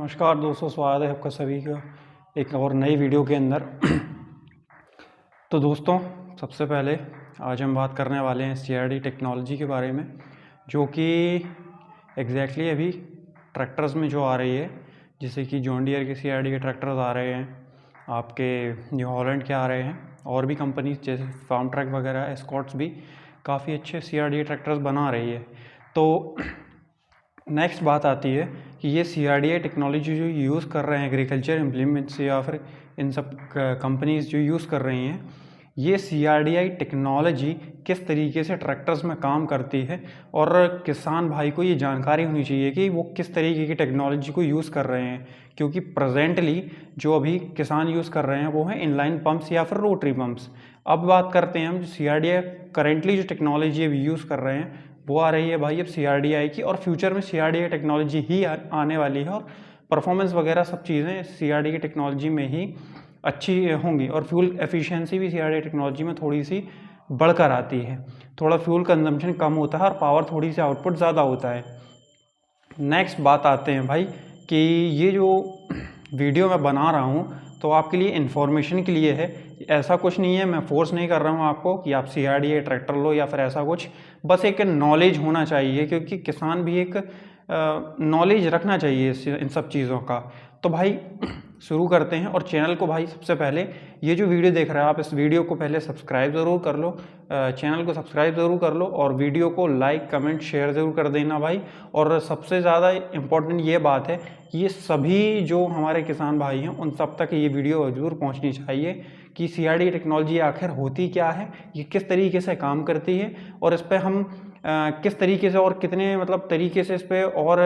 नमस्कार दोस्तों, स्वागत है आपका सभी का एक और नई वीडियो के अंदर। तो दोस्तों, सबसे पहले आज हम बात करने वाले हैं सीआरडी टेक्नोलॉजी के बारे में, जो कि एग्जैक्टली अभी ट्रैक्टर्स में जो आ रही है, जैसे कि जॉन डियर के सीआरडी के ट्रैक्टर्स आ रहे हैं, आपके न्यू हॉलैंड के आ रहे हैं, और भी कंपनीज जैसे फार्म ट्रैक वगैरह, एस्कॉर्ट्स भी काफ़ी अच्छे सीआरडी ट्रैक्टर्स बना रही है। तो नेक्स्ट बात आती है कि ये CRDI टेक्नोलॉजी जो यूज़ कर रहे हैं एग्रीकल्चर इम्प्लीमेंट्स या फिर इन सब कंपनीज जो यूज़ कर रही हैं, ये CRDI टेक्नोलॉजी किस तरीके से ट्रैक्टर्स में काम करती है, और किसान भाई को ये जानकारी होनी चाहिए कि वो किस तरीके की टेक्नोलॉजी को यूज़ कर रहे हैं। क्योंकि प्रेजेंटली जो अभी किसान यूज़ कर रहे हैं वो है इनलाइन पंप्स या फिर रोटरी पंप्स। अब बात करते हैं हम जो CRDI करेंटली जो टेक्नोलॉजी अभी यूज़ कर रहे हैं वो आ रही है भाई अब CRDI की, और फ्यूचर में CRDI टेक्नोलॉजी ही आने वाली है, और परफॉर्मेंस वगैरह सब चीज़ें CRDI की टेक्नोलॉजी में ही अच्छी होंगी, और फ्यूल एफिशिएंसी भी CRDI टेक्नोलॉजी में थोड़ी सी बढ़कर आती है। थोड़ा फ्यूल कंजम्पशन कम होता है और पावर थोड़ी सी आउटपुट ज़्यादा होता है। नेक्स्ट बात आते हैं भाई कि ये जो वीडियो मैं बना रहा हूँ तो आपके लिए इन्फॉर्मेशन के लिए है, ऐसा कुछ नहीं है, मैं फोर्स नहीं कर रहा हूँ आपको कि आप CRDI ट्रैक्टर लो या फिर ऐसा कुछ, बस एक नॉलेज होना चाहिए, क्योंकि किसान भी एक नॉलेज रखना चाहिए इन सब चीज़ों का। तो भाई शुरू करते हैं। और चैनल को भाई सबसे पहले ये जो वीडियो देख रहे हैं आप, इस वीडियो को पहले सब्सक्राइब ज़रूर कर लो, चैनल को सब्सक्राइब ज़रूर कर लो, और वीडियो को लाइक कमेंट शेयर ज़रूर कर देना भाई। और सबसे ज़्यादा इम्पोर्टेंट ये बात है कि ये सभी जो हमारे किसान भाई हैं उन सब तक ये वीडियो ज़रूर पहुंचनी चाहिए कि CRDI टेक्नोलॉजी आखिर होती क्या है, ये किस तरीके से काम करती है, और इस पर हम किस तरीके से और कितने मतलब तरीके से इस पर और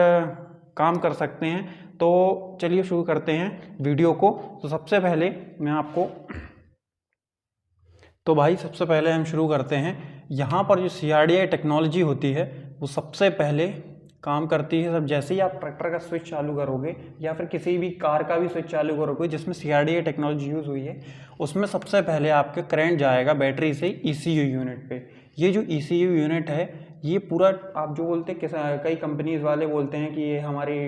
काम कर सकते हैं। तो चलिए शुरू करते हैं वीडियो को। तो सबसे पहले मैं आपको तो भाई सबसे पहले हम शुरू करते हैं। यहाँ पर जो CRDI टेक्नोलॉजी होती है वो सबसे पहले काम करती है, सब जैसे ही आप ट्रैक्टर का स्विच चालू करोगे या फिर किसी भी कार का भी स्विच चालू करोगे जिसमें CRDI टेक्नोलॉजी यूज़ हुई है, उसमें सबसे पहले आपके करंट जाएगा बैटरी से ECU यूनिट पे। ये जो ECU यूनिट है ये पूरा, आप जो बोलते हैं, कई कंपनीज वाले बोलते हैं कि ये हमारी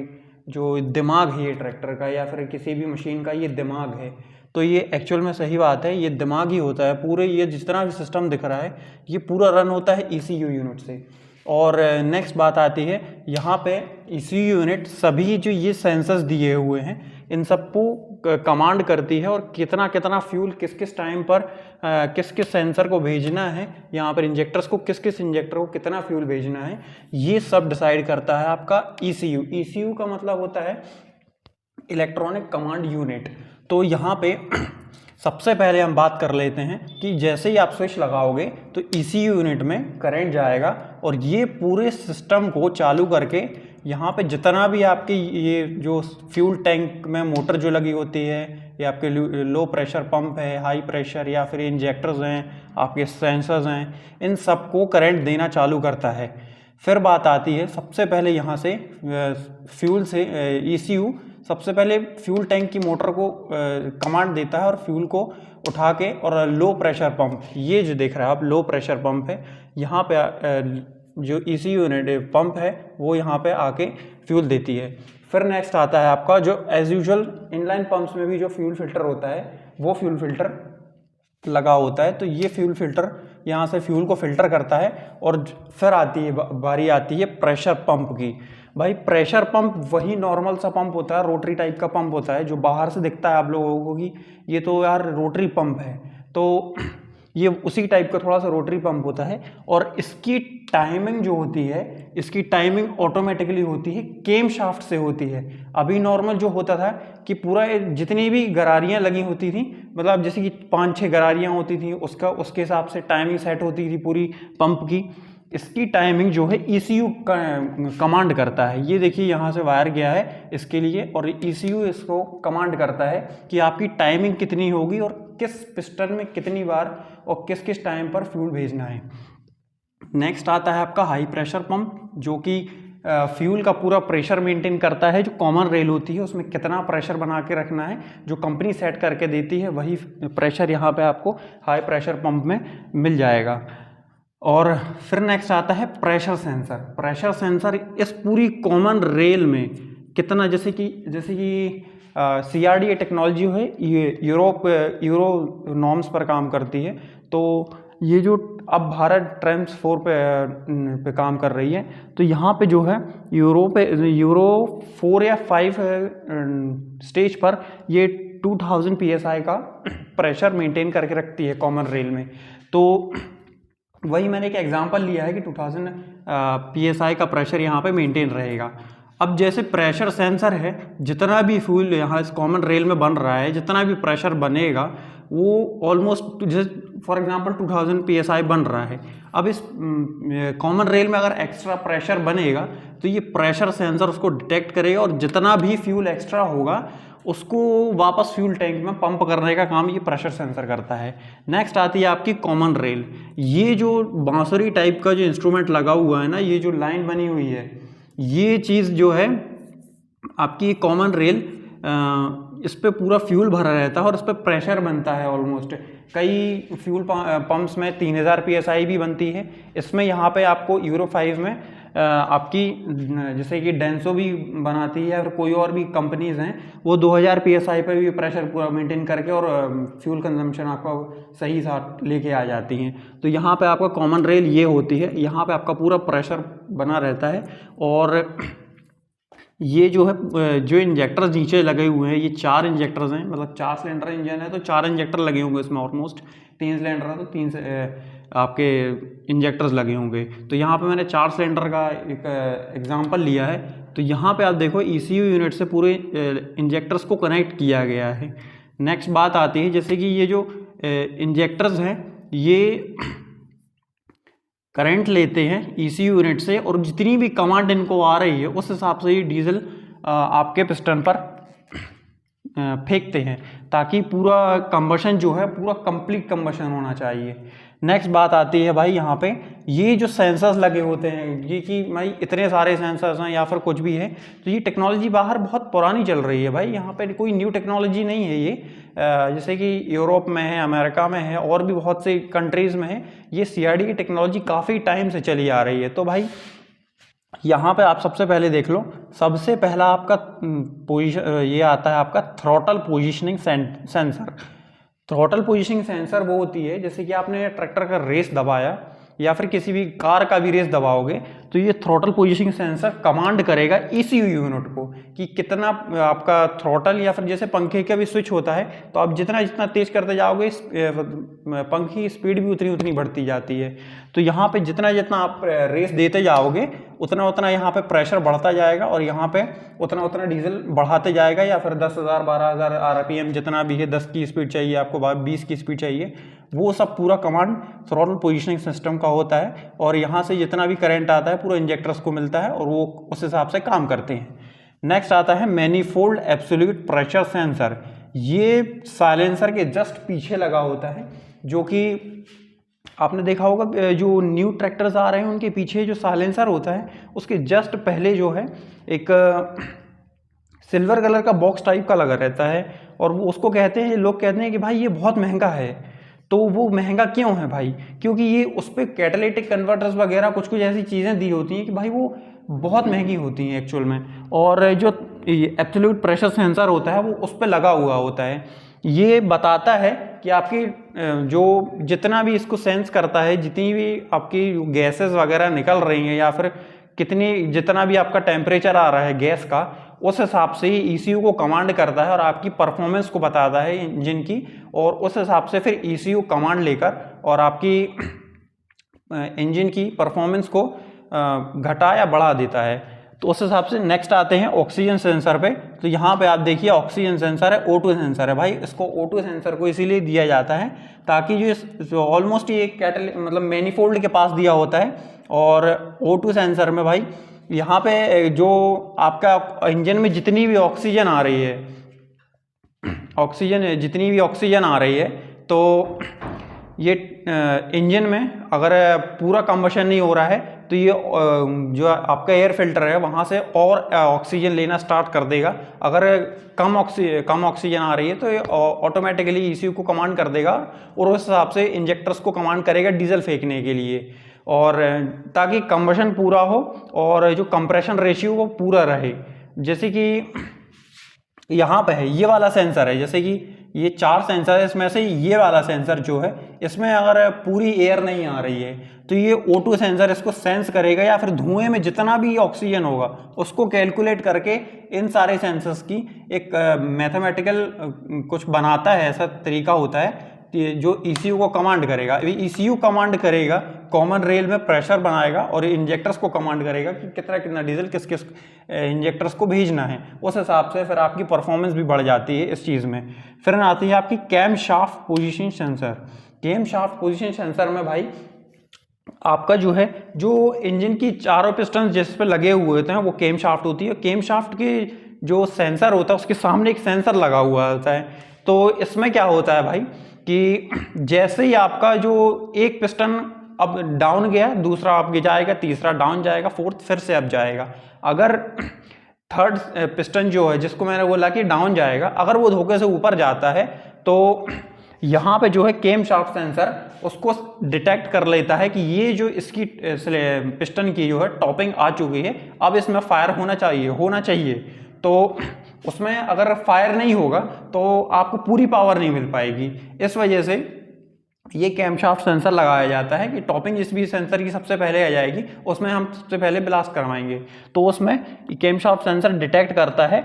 जो दिमाग है ये ट्रैक्टर का या फिर किसी भी मशीन का ये दिमाग है, तो ये एक्चुअल में सही बात है, ये दिमाग ही होता है। पूरे ये जितना भी सिस्टम दिख रहा है ये पूरा रन होता है ECU यूनिट से। और नेक्स्ट बात आती है यहाँ पे ECU यूनिट सभी जो ये सेंसर्स दिए हुए हैं इन सबको कमांड करती है, और कितना कितना फ्यूल किस किस टाइम पर किस किस सेंसर को भेजना है, यहाँ पर इंजेक्टर्स को किस किस इंजेक्टर को कितना फ्यूल भेजना है, ये सब डिसाइड करता है आपका ECU। ECU का मतलब होता है इलेक्ट्रॉनिक कमांड यूनिट। तो यहाँ पे सबसे पहले हम बात कर लेते हैं कि जैसे ही आप स्विच लगाओगे तो ECU यूनिट में करंट जाएगा, और ये पूरे सिस्टम को चालू करके यहाँ पे जितना भी आपके ये जो फ्यूल टैंक में मोटर जो लगी होती है, ये आपके लो प्रेशर पंप है, हाई प्रेशर या फिर इंजेक्टर्स हैं, आपके सेंसर्स हैं, इन सबको करंट देना चालू करता है। फिर बात आती है सबसे पहले यहाँ से फ्यूल से ECU सबसे पहले फ्यूल टैंक की मोटर को कमांड देता है, और फ्यूल को उठा के, और लो प्रेशर पंप, ये जो देख रहे हैं आप लो प्रेशर पंप है, यहाँ पे जो ECU यूनिट पंप है वो यहाँ पे आके फ्यूल देती है। फिर नेक्स्ट आता है आपका जो एज यूजुअल इनलाइन पंप्स में भी जो फ्यूल फिल्टर होता है वो फ्यूल फिल्टर लगा होता है, तो ये फ्यूल फिल्टर यहाँ से फ्यूल को फिल्टर करता है। और फिर आती है बारी आती है प्रेशर पंप की। भाई प्रेशर पंप वही नॉर्मल सा पंप होता है, रोटरी टाइप का पंप होता है, जो बाहर से दिखता है आप लोगों को कि ये तो यार रोटरी पंप है, तो ये उसी टाइप का थोड़ा सा रोटरी पंप होता है। और इसकी टाइमिंग जो होती है, इसकी टाइमिंग ऑटोमेटिकली होती है, केम शाफ्ट से होती है। अभी नॉर्मल जो होता था कि पूरा जितनी भी गरारियां लगी होती थी, मतलब जैसे कि 5-6 गरारियां होती थी, उसके हिसाब से टाइमिंग सेट होती थी पूरी पंप की। इसकी टाइमिंग जो है ECU कमांड करता है। ये देखिए यहाँ से वायर गया है इसके लिए, और ECU इसको कमांड करता है कि आपकी टाइमिंग कितनी होगी और किस पिस्टन में कितनी बार और किस किस टाइम पर फ्यूल भेजना है। नेक्स्ट आता है आपका हाई प्रेशर पंप, जो कि फ्यूल का पूरा प्रेशर मेंटेन करता है। जो कॉमन रेल होती है उसमें कितना प्रेशर बना के रखना है, जो कंपनी सेट करके देती है, वही प्रेशर यहाँ पे आपको हाई प्रेशर पंप में मिल जाएगा। और फिर नेक्स्ट आता है प्रेशर सेंसर। प्रेशर सेंसर इस पूरी कॉमन रेल में कितना, जैसे कि CRDA टेक्नोलॉजी है ये यूरो नॉर्म्स पर काम करती है। तो ये जो अब भारत ट्रेम्स 4 पे काम कर रही है, तो यहाँ पे जो है यूरो 4 या 5 स्टेज पर ये 2000 PSI का प्रेशर मेंटेन करके रखती है कॉमन रेल में। तो वही मैंने एक एग्जांपल लिया है कि 2000 PSI का प्रेशर यहाँ पे मेंटेन रहेगा। अब जैसे प्रेशर सेंसर है, जितना भी फ्यूल यहाँ इस कॉमन रेल में बन रहा है, जितना भी प्रेशर बनेगा वो ऑलमोस्ट, जैसे फॉर एग्जांपल 2000 PSI बन रहा है, अब इस कॉमन रेल में अगर एक्स्ट्रा प्रेशर बनेगा तो ये प्रेशर सेंसर उसको डिटेक्ट करेगा और जितना भी फ्यूल एक्स्ट्रा होगा उसको वापस फ्यूल टैंक में पंप करने का काम ये प्रेशर सेंसर करता है। नेक्स्ट आती है आपकी कॉमन रेल। ये जो बांसुरी टाइप का जो इंस्ट्रूमेंट लगा हुआ है ना, ये जो लाइन बनी हुई है, ये चीज़ जो है आपकी कॉमन रेल, इस पे पूरा फ्यूल भरा रहता है और इस पे प्रेशर बनता है ऑलमोस्ट। कई फ्यूल पंप्स में 3000 PSI भी बनती है। इसमें यहाँ पे आपको यूरो 5 में आपकी जैसे कि डेंसो भी बनाती है और कोई और भी कंपनीज़ हैं, वो 2000 PSI पर भी प्रेशर पूरा मेंटेन करके और फ्यूल कंजम्पशन आपका सही साथ लेके आ जाती हैं। तो यहाँ पे आपका कॉमन रेल ये होती है, यहाँ पे आपका पूरा प्रेशर बना रहता है। और ये जो है, जो इंजेक्टर्स नीचे लगे हुए हैं, ये 4 इंजेक्टर्स हैं, मतलब 4 सिलेंडर इंजन है तो 4 इंजेक्टर लगे होंगे इसमें ऑलमोस्ट। 3 सिलेंडर है तो 3 से आपके इंजेक्टर्स लगे होंगे। तो यहाँ पे मैंने 4 सिलेंडर का एक एग्जांपल लिया है। तो यहाँ पे आप देखो ECU यूनिट से पूरे इंजेक्टर्स को कनेक्ट किया गया है। नेक्स्ट बात आती है, जैसे कि ये जो इंजेक्टर्स हैं ये करंट लेते हैं ECU यूनिट से और जितनी भी कमांड इनको आ रही है उस हिसाब से ये डीजल आपके पिस्टन पर फेंकते हैं, ताकि पूरा कंबशन जो है पूरा कंप्लीट कंबशन होना चाहिए। नेक्स्ट बात आती है भाई, यहाँ पे ये जो सेंसर्स लगे होते हैं, ये कि भाई इतने सारे सेंसर्स हैं या फिर कुछ भी है, तो ये टेक्नोलॉजी बाहर बहुत पुरानी चल रही है भाई। यहाँ पे कोई न्यू टेक्नोलॉजी नहीं है ये। जैसे कि यूरोप में है, अमेरिका में है और भी बहुत से कंट्रीज़ में है, ये CRD की टेक्नोलॉजी काफ़ी टाइम से चली आ रही है। तो भाई यहाँ पे आप सबसे पहले देख लो, सबसे पहला आपका पोजीशन ये आता है आपका throttle positioning sensor. Throttle positioning sensor वो होती है, जैसे कि आपने ट्रैक्टर का रेस दबाया या फिर किसी भी कार का भी रेस दबाओगे, तो ये थ्रॉटल पोजीशनिंग सेंसर कमांड करेगा ECU यूनिट को कि कितना आपका थ्रॉटल, या फिर जैसे पंखे का भी स्विच होता है, तो आप जितना जितना तेज करते जाओगे पंखे की स्पीड भी उतनी उतनी बढ़ती जाती है। तो यहाँ पे जितना जितना आप रेस देते जाओगे उतना उतना यहाँ पे प्रेशर बढ़ता जाएगा और यहाँ पे उतना उतना डीजल बढ़ाते जाएगा, या फिर 10,000 12,000 RPM जितना भी है, 10 की स्पीड चाहिए आपको, 20 की स्पीड चाहिए, वो सब पूरा कमांड थ्रॉटल पोजीशनिंग सिस्टम का होता है। और यहाँ से जितना भी करंट आता है पूरा इंजेक्टर्स को मिलता है और वो उस हिसाब से काम करते हैं। नेक्स्ट आता है मैनीफोल्ड एब्सोल्यूट प्रेशर सेंसर। ये साइलेंसर के जस्ट पीछे लगा होता है, जो कि आपने देखा होगा जो न्यू ट्रैक्टर्स आ रहे हैं उनके पीछे जो साइलेंसर होता है उसके जस्ट पहले जो है एक सिल्वर कलर का बॉक्स टाइप का लगा रहता है, और वो उसको कहते हैं, लोग कहते हैं कि भाई ये बहुत महंगा है। तो वो महंगा क्यों है भाई? क्योंकि ये उस पर कैटालिटिक कन्वर्टर्स वगैरह कुछ कुछ ऐसी चीज़ें दी होती हैं कि भाई वो बहुत महंगी होती हैं एक्चुअल में। और जो एब्सोल्यूट प्रेशर सेंसर होता है वो उस पर लगा हुआ होता है। ये बताता है कि आपकी जो जितना भी इसको सेंस करता है, जितनी भी आपकी गैसेस वगैरह निकल रही हैं या फिर जितना भी आपका टेम्परेचर आ रहा है गैस का, उस हिसाब से ही ECU को कमांड करता है और आपकी परफॉर्मेंस को बताता है इंजन की, और उस हिसाब से फिर ECU कमांड लेकर और आपकी इंजन की परफॉर्मेंस को घटा या बढ़ा देता है। तो उस हिसाब से नेक्स्ट आते हैं ऑक्सीजन सेंसर पे। तो यहाँ पे आप देखिए ऑक्सीजन सेंसर है, O2 सेंसर है भाई। इसको O2 सेंसर को इसीलिए दिया जाता है ताकि जो ऑलमोस्ट ये मतलब मैनीफोल्ड के पास दिया होता है। और O2 सेंसर में भाई यहाँ पे जो आपका इंजन में जितनी भी ऑक्सीजन आ रही है, तो ये इंजन में अगर पूरा कंबशन नहीं हो रहा है तो ये जो आपका एयर फिल्टर है वहाँ से और ऑक्सीजन लेना स्टार्ट कर देगा। अगर कम ऑक्सीजन आ रही है तो ये ऑटोमेटिकली ECU को कमांड कर देगा और उस हिसाब से इंजेक्टर्स को कमांड करेगा डीजल फेंकने के लिए, और ताकि कंबशन पूरा हो और जो कंप्रेशन रेशियो वो पूरा रहे। जैसे कि यहाँ पे है ये वाला सेंसर है, जैसे कि ये 4 सेंसर है, इसमें से ये वाला सेंसर जो है इसमें अगर पूरी एयर नहीं आ रही है तो ये O2 सेंसर इसको सेंस करेगा, या फिर धुएं में जितना भी ऑक्सीजन होगा उसको कैलकुलेट करके इन सारे सेंसर्स की एक मैथमेटिकल कुछ बनाता है, ऐसा तरीका होता है जो ECU को कमांड करेगा। ECU कमांड करेगा, कॉमन रेल में प्रेशर बनाएगा और इंजेक्टर्स को कमांड करेगा कि कितना कितना डीजल किस किस इंजेक्टर्स को भेजना है। उस हिसाब से फिर आपकी परफॉर्मेंस भी बढ़ जाती है इस चीज़ में। फिर आती है आपकी cam shaft position sensor. Cam shaft position sensor में भाई आपका जो है, जो इंजन की चारों पिस्टन जिस पे लगे हुए होते हैं वो कैम शाफ्ट होती है। कैम शाफ्ट के जो सेंसर होता है उसके सामने एक सेंसर लगा हुआ होता है। तो इसमें क्या होता है भाई कि जैसे ही आपका जो एक पिस्टन अब डाउन गया, दूसरा अप जाएगा, तीसरा डाउन जाएगा, फोर्थ फिर से अप जाएगा। अगर थर्ड पिस्टन जो है जिसको मैंने बोला कि डाउन जाएगा, अगर वो धोखे से ऊपर जाता है तो यहाँ पे जो है कैम शाफ्ट सेंसर उसको डिटेक्ट कर लेता है कि ये जो इसकी पिस्टन की जो है टॉपिंग आ चुकी है, अब इसमें फायर होना चाहिए। तो उसमें अगर फायर नहीं होगा तो आपको पूरी पावर नहीं मिल पाएगी। इस वजह से ये कैम शाफ्ट सेंसर लगाया जाता है कि टॉपिंग जिस भी सेंसर की सबसे पहले आ जाएगी उसमें हम सबसे पहले ब्लास्ट करवाएंगे। तो उसमें कैम शाफ्ट सेंसर डिटेक्ट करता है,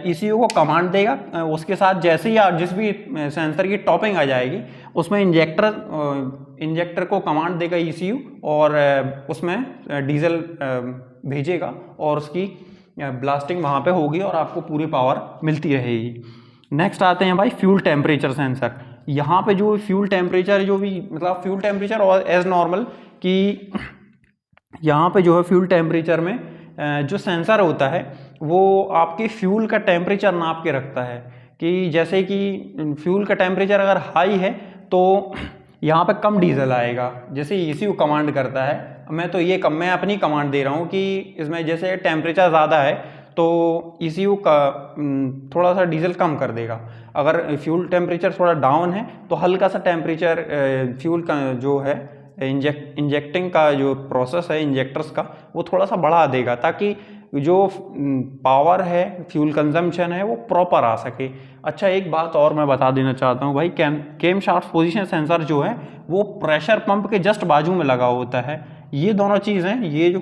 ECU को कमांड देगा, उसके साथ जैसे ही आप जिस भी सेंसर की टॉपिंग आ जाएगी उसमें इंजेक्टर को कमांड देगा ECU और उसमें डीजल भेजेगा और उसकी ब्लास्टिंग वहाँ पे होगी और आपको पूरी पावर मिलती रहेगी। नेक्स्ट आते हैं भाई फ्यूल टेम्परेचर सेंसर। यहाँ पे जो फ्यूल टेम्परेचर जो भी मतलब फ्यूल टेम्परेचर और एज नॉर्मल कि यहाँ पे जो है फ्यूल टेम्परेचर में जो सेंसर होता है वो आपके फ्यूल का टेम्परेचर नाप के रखता है कि जैसे कि फ्यूल का टेम्परेचर अगर हाई है तो यहाँ पे कम डीजल आएगा, जैसे ECU कमांड करता है। मैं अपनी कमांड दे रहा हूँ कि इसमें जैसे टेम्परेचर ज़्यादा है तो ECU का थोड़ा सा डीजल कम कर देगा। अगर फ्यूल टेम्परेचर थोड़ा डाउन है तो हल्का सा टेम्परेचर फ्यूल का जो है इंजेक्टिंग का जो प्रोसेस है इंजेक्टर्स का वो थोड़ा सा बढ़ा देगा, ताकि जो पावर है फ्यूल कंजम्पशन है वो प्रॉपर आ सके। अच्छा, एक बात और मैं बता देना चाहता हूँ भाई, कैम शाफ्ट पोजीशन सेंसर जो है वो प्रेशर पंप के जस्ट बाजू में लगा होता है। ये दोनों चीज़ें, ये जो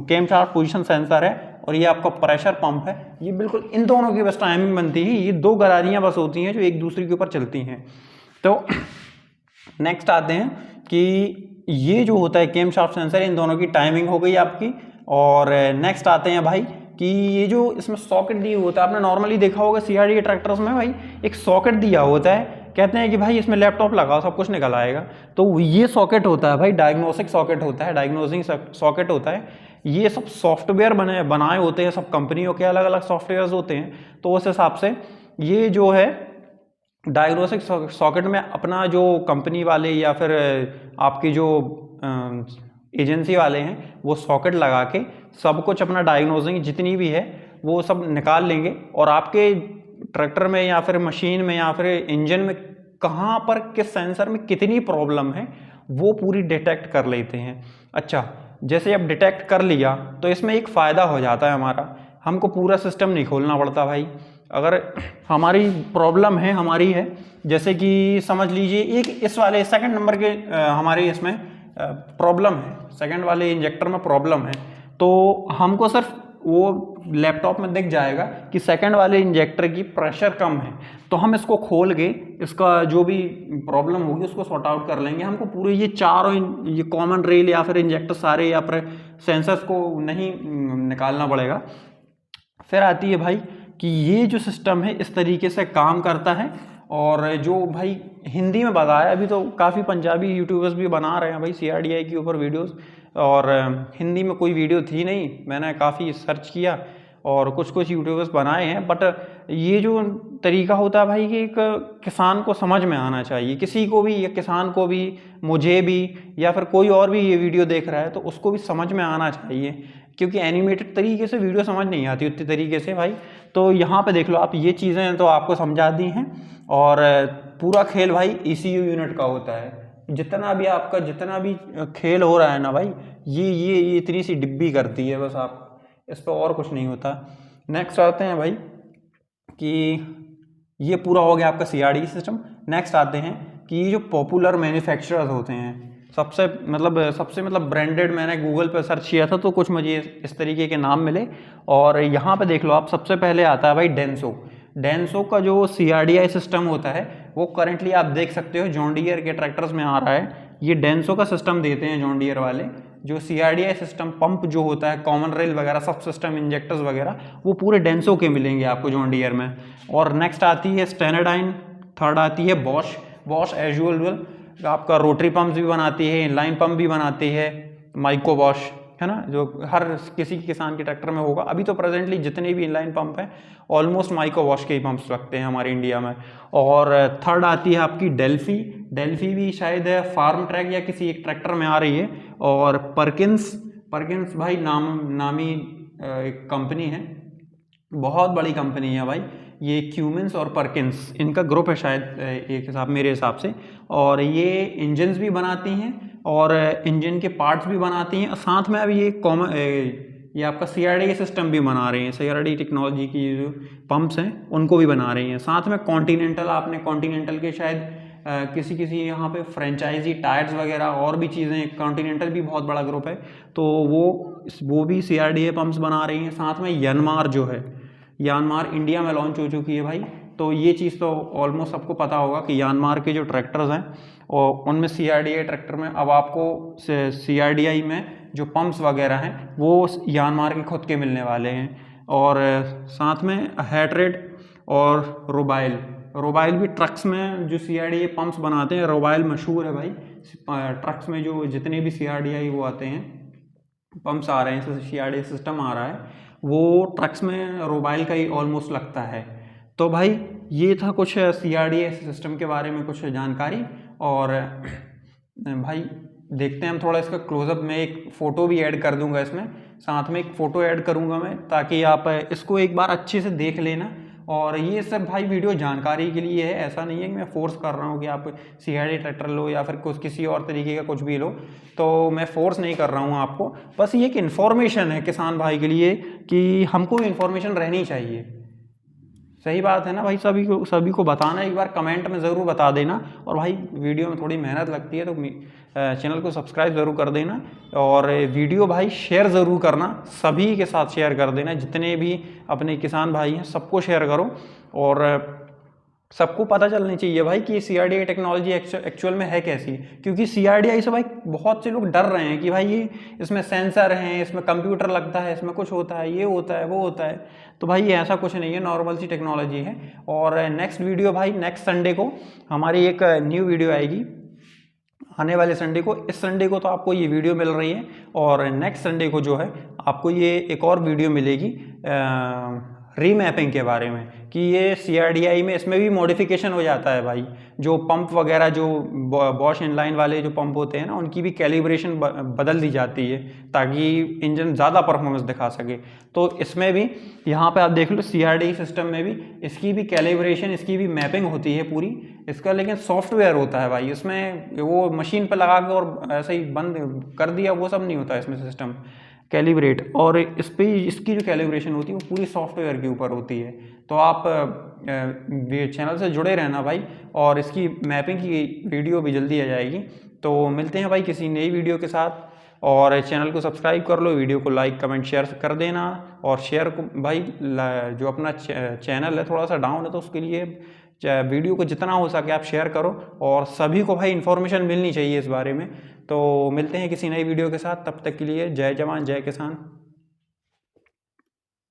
कैम शाफ्ट पोजीशन सेंसर है और ये आपका प्रेशर पंप है, ये बिल्कुल इन दोनों की बस टाइमिंग बनती है। ये 2 गरारियाँ बस होती हैं जो एक दूसरे के ऊपर चलती हैं। तो नेक्स्ट आते हैं कि ये जो होता है कैम शाफ्ट सेंसर, इन दोनों की टाइमिंग हो गई आपकी। और नेक्स्ट आते हैं भाई कि ये जो इसमें सॉकेट दिया होता है, आपने नॉर्मली देखा होगा CRDA ट्रैक्टर्स में भाई एक सॉकेट दिया होता है, कहते हैं कि भाई इसमें लैपटॉप लगाओ सब कुछ निकल आएगा। तो ये सॉकेट होता है भाई, डायग्नोस्टिक सॉकेट होता है, डायग्नोजिंग सॉकेट होता है। ये सब सॉफ्टवेयर बनाए होते हैं, सब कंपनियों के अलग अलग सॉफ्टवेयर होते हैं। तो उस हिसाब से ये जो है डायग्नोस्टिक सॉकेट में अपना जो कंपनी वाले या फिर आपकी जो एजेंसी वाले हैं वो सॉकेट लगा के सब कुछ अपना डायग्नोजिंग जितनी भी है वो सब निकाल लेंगे और आपके ट्रैक्टर में या फिर मशीन में या फिर इंजन में कहाँ पर किस सेंसर में कितनी प्रॉब्लम है वो पूरी डिटेक्ट कर लेते हैं। अच्छा, जैसे अब डिटेक्ट कर लिया तो इसमें एक फ़ायदा हो जाता है हमारा, हमको पूरा सिस्टम नहीं खोलना पड़ता भाई। अगर हमारी प्रॉब्लम है हमारी है, जैसे कि समझ लीजिए एक इस वाले सेकंड नंबर के हमारे इसमें प्रॉब्लम है, सेकंड वाले इंजेक्टर में प्रॉब्लम है, तो हमको सिर्फ वो लैपटॉप में दिख जाएगा कि सेकंड वाले इंजेक्टर की प्रेशर कम है, तो हम इसको खोल के इसका जो भी प्रॉब्लम होगी उसको सॉर्ट आउट कर लेंगे। हमको पूरे ये चारों ये कॉमन रेल या फिर इंजेक्टर सारे या फिर सेंसर्स को नहीं निकालना पड़ेगा। फिर आती है भाई कि ये जो सिस्टम है इस तरीके से काम करता है। और जो भाई हिंदी में बताया, अभी तो काफ़ी पंजाबी यूट्यूबर्स भी बना रहे हैं भाई CRDI के ऊपर वीडियोस, और हिंदी में कोई वीडियो थी नहीं, मैंने काफ़ी सर्च किया और कुछ कुछ यूट्यूबर्स बनाए हैं। बट ये जो तरीका होता है भाई कि एक किसान को समझ में आना चाहिए, किसी को भी, या किसान को भी, मुझे भी, या फिर कोई और भी ये वीडियो देख रहा है तो उसको भी समझ में आना चाहिए, क्योंकि एनिमेटेड तरीके से वीडियो समझ नहीं आती उतनी तरीके से भाई। तो यहाँ पे देख लो आप, ये चीज़ें तो आपको समझा दी हैं। और पूरा खेल भाई ECU यूनिट का होता है, जितना भी आपका जितना भी खेल हो रहा है ना भाई, ये इतनी सी डिब्बी करती है बस, आप इस पर और कुछ नहीं होता। नेक्स्ट आते हैं भाई कि ये पूरा हो गया आपका CRDA सिस्टम। नेक्स्ट आते हैं कि जो पॉपुलर मैन्युफैक्चरर्स होते हैं, सबसे मतलब ब्रांडेड, मैंने गूगल पर सर्च किया था तो कुछ मुझे इस तरीके के नाम मिले, और यहाँ पे देख लो आप, सबसे पहले आता है भाई डेंसो। डेंसो का जो CRDA सिस्टम होता है वो करंटली आप देख सकते हो जॉन डियर के ट्रैक्टर्स में आ रहा है। ये डेंसो का सिस्टम देते हैं जॉन डियर वाले। जो CRDA सिस्टम पंप जो होता है, कॉमन रेल वगैरह सब सिस्टम, इंजेक्टर्स वगैरह, वो पूरे डेंसो के मिलेंगे आपको जॉन डियर में। और नेक्स्ट आती है स्टेनाडाइन, थर्ड आती है बॉश। बॉश एज यूजुअल आपका रोटरी पंप्स भी बनाती है, इनलाइन पंप भी बनाती है, माइको बॉश, है ना, जो हर किसी किसान के ट्रैक्टर में होगा। अभी तो प्रेजेंटली जितने भी इनलाइन पंप हैं ऑलमोस्ट माइको वॉश के ही पंप्स लगते हैं हमारे इंडिया में। और थर्ड आती है आपकी डेल्फी। डेल्फी भी शायद फार्म ट्रैक या किसी एक ट्रैक्टर में आ रही है। और पर्किंस भाई नामी एक कंपनी है, बहुत बड़ी कंपनी है भाई ये। क्यूमेंस और पर्किंस इनका ग्रुप है शायद, एक मेरे हिसाब से। और ये इंजन्स भी बनाती हैं और इंजन के पार्ट्स भी बनाती हैं। साथ में अभी ये आपका CRDA सिस्टम भी बना रही हैं। CRDA टेक्नोलॉजी की जो पंप्स हैं उनको भी बना रही हैं। साथ में कॉन्टिनेंटल, आपने कॉन्टिनेंटल के शायद किसी यहाँ पे फ्रेंचाइजी टायर्स वगैरह और भी चीज़ें, कॉन्टिनेंटल भी बहुत बड़ा ग्रुप है, तो वो भी CRDA पंप्स बना रही हैं। साथ में यानमार जो है, यानमार इंडिया में लॉन्च हो चुकी है भाई। तो ये चीज़ तो ऑलमोस्ट सबको पता होगा कि यानमार के जो ट्रैक्टर्स हैं और उनमें CRDA ट्रैक्टर में अब आपको CRDA में जो पंप्स वगैरह हैं वो यानमार के खुद के मिलने वाले हैं। और साथ में हैट्रेड और रोबाइल भी ट्रक्स में जो CRDA पंप्स बनाते हैं। रोबाइल मशहूर है भाई, ट्रक्स में जो जितने भी CRDA वो आते हैं, पंप्स आ रहे हैं, CRDA सिस्टम आ रहा है, वो ट्रक्स में रोबाइल का ही ऑलमोस्ट लगता है। तो भाई ये था कुछ CRDA सिस्टम के बारे में कुछ जानकारी। और भाई देखते हैं हम थोड़ा इसका क्लोजअप में एक फ़ोटो भी ऐड कर दूंगा इसमें, साथ में एक फ़ोटो ऐड करूंगा मैं, ताकि आप इसको एक बार अच्छे से देख लेना। और ये सब भाई वीडियो जानकारी के लिए है, ऐसा नहीं है कि मैं फोर्स कर रहा हूँ कि आप CRDA ट्रैक्टर लो या फिर कुछ किसी और तरीके का कुछ भी लो, तो मैं फोर्स नहीं कर रहा हूँ आपको। बस ये एक इन्फॉर्मेशन है किसान भाई के लिए कि हमको इन्फॉर्मेशन रहनी चाहिए। सही बात है ना भाई, सभी को बताना, एक बार कमेंट में ज़रूर बता देना। और भाई वीडियो में थोड़ी मेहनत लगती है तो चैनल को सब्सक्राइब ज़रूर कर देना। और वीडियो भाई शेयर ज़रूर करना, सभी के साथ शेयर कर देना, जितने भी अपने किसान भाई हैं सबको शेयर करो। और सबको पता चलनी चाहिए भाई कि CRDA टेक्नोलॉजी एक्चुअल में है कैसी। क्योंकि CRDA से भाई बहुत से लोग डर रहे हैं कि भाई ये इसमें सेंसर हैं, इसमें कंप्यूटर लगता है, इसमें कुछ होता है, ये होता है, वो होता है। तो भाई ये ऐसा कुछ नहीं है, नॉर्मल सी टेक्नोलॉजी है। और नेक्स्ट वीडियो भाई नेक्स्ट संडे को हमारी एक न्यू वीडियो आएगी, आने वाले संडे को। इस संडे को तो आपको ये वीडियो मिल रही है, और नेक्स्ट संडे को जो है आपको ये एक और वीडियो मिलेगी रीमैपिंग के बारे में, कि ये CRDA में इसमें भी मॉडिफिकेशन हो जाता है भाई। जो पंप वगैरह, जो बॉश इनलाइन वाले जो पंप होते हैं ना, उनकी भी कैलिब्रेशन बदल दी जाती है ताकि इंजन ज़्यादा परफॉर्मेंस दिखा सके। तो इसमें भी यहाँ पे आप देख लो CRDA सिस्टम में भी इसकी भी कैलिब्रेशन, इसकी भी मैपिंग होती है पूरी। इसका लेकिन सॉफ्टवेयर होता है भाई, इसमें वो मशीन पर लगा के और ऐसे ही बंद कर दिया, वो सब नहीं होता इसमें सिस्टम कैलिब्रेट। और इस पे इसकी जो कैलिब्रेशन होती है वो पूरी सॉफ्टवेयर के ऊपर होती है। तो आप चैनल से जुड़े रहना भाई, और इसकी मैपिंग की वीडियो भी जल्दी आ जाएगी। तो मिलते हैं भाई किसी नई वीडियो के साथ। और चैनल को सब्सक्राइब कर लो, वीडियो को लाइक कमेंट शेयर कर देना। और शेयर को भाई, जो अपना चैनल है थोड़ा सा डाउन है, तो उसके लिए वीडियो को जितना हो सके आप शेयर करो, और सभी को भाई इन्फॉर्मेशन मिलनी चाहिए इस बारे में। तो मिलते हैं किसी नई वीडियो के साथ, तब तक के लिए जय जवान जय किसान।